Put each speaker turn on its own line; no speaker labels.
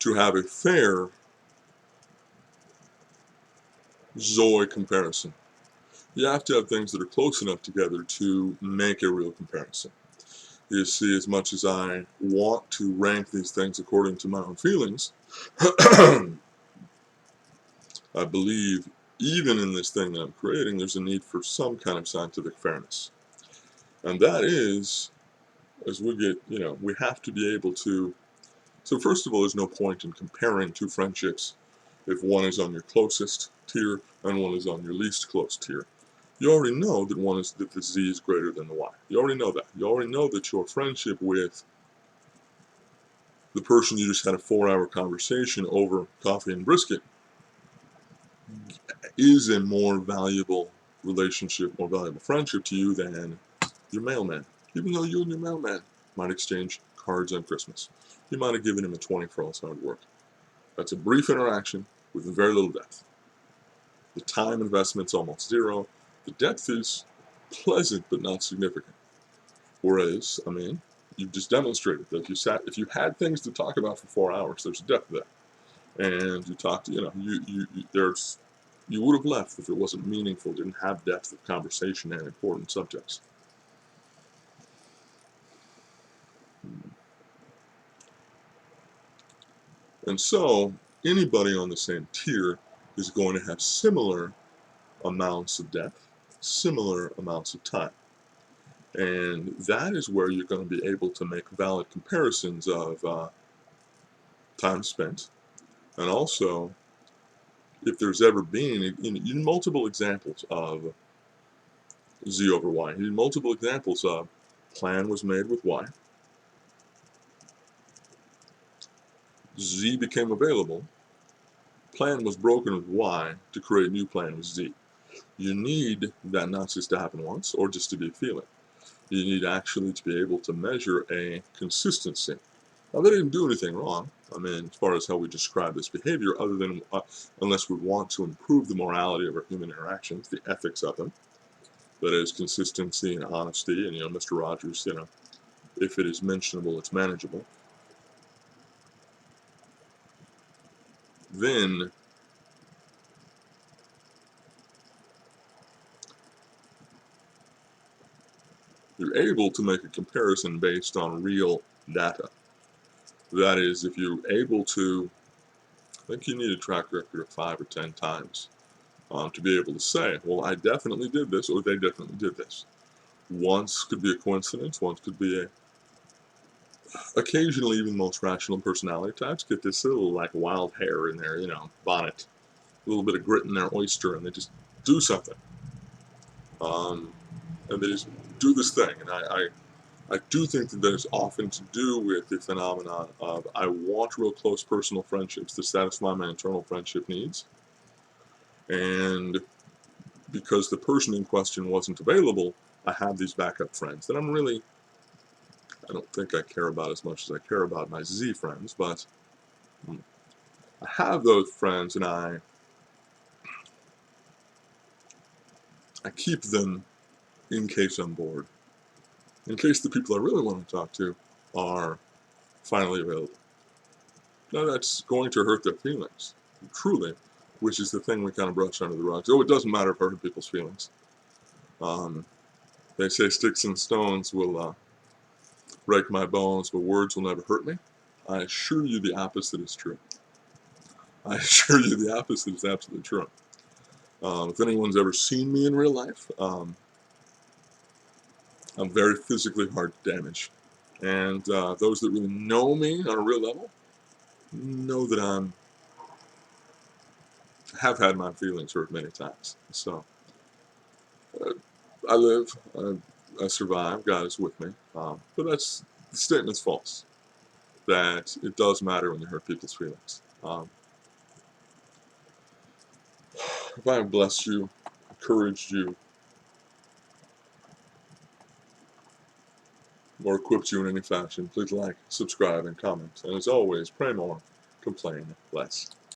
to have a fair Zoe comparison. You have to have things that are close enough together to make a real comparison. You see, as much as I want to rank these things according to my own feelings, I believe even in this thing that I'm creating, there's a need for some kind of scientific fairness. And that is, as we get, we have to be able to. So first of all, there's no point in comparing two friendships if one is on your closest tier and one is on your least close tier. You already know that the Z is greater than the Y. You already know that. You already know that your friendship with the person you just had a 4-hour conversation over coffee and brisket is a more valuable relationship, more valuable friendship to you than your mailman. Even though you and your mailman might exchange cards on Christmas. You might have given him a 20 for all his hard work. That's a brief interaction with very little depth. The time investment's almost zero. The depth is pleasant but not significant. Whereas, you've just demonstrated that if you had things to talk about for 4 hours, there's depth there. And you talked, you would have left if it wasn't meaningful, didn't have depth of conversation and important subjects. And so, anybody on the same tier is going to have similar amounts of depth, similar amounts of time. And that is where you're going to be able to make valid comparisons of time spent. And also, if there's ever been, in multiple examples of Z over Y, in multiple examples of plan was made with Y, Z became available, plan was broken with Y to create new plan with Z. You need that not just to happen once or just to be a feeling. You need actually to be able to measure a consistency. Now, they didn't do anything wrong, as far as how we describe this behavior, other than unless we want to improve the morality of our human interactions, the ethics of them. That is consistency and honesty, and Mr. Rogers, if it is mentionable, it's manageable. Then you're able to make a comparison based on real data. That is, if you're able to, I think you need a track record of 5 or 10 times to be able to say, well, I definitely did this, or they definitely did this. Once could be a coincidence, once could be occasionally even most rational personality types get this little like wild hair in their, bonnet, a little bit of grit in their oyster, and they just do something. And they just do this thing. And I do think that is often to do with the phenomenon of I want real close personal friendships to satisfy my internal friendship needs. And because the person in question wasn't available, I have these backup friends that I don't think I care about as much as I care about my Z friends, but I have those friends and I keep them in case I'm bored. In case the people I really want to talk to are finally available. Now that's going to hurt their feelings, truly, which is the thing we kind of brush under the rug. Oh, it doesn't matter if hurting people's feelings. They say sticks and stones will break my bones, but words will never hurt me. I assure you the opposite is true. I assure you the opposite is absolutely true. If anyone's ever seen me in real life, I'm very physically hard to damage. And those that really know me on a real level know that have had my feelings hurt many times. So I live, I survive, God is with me. But the statement's false, that it does matter when you hurt people's feelings. If I have blessed you, encouraged you, or equipped you in any fashion, please like, subscribe, and comment. And as always, pray more, complain less.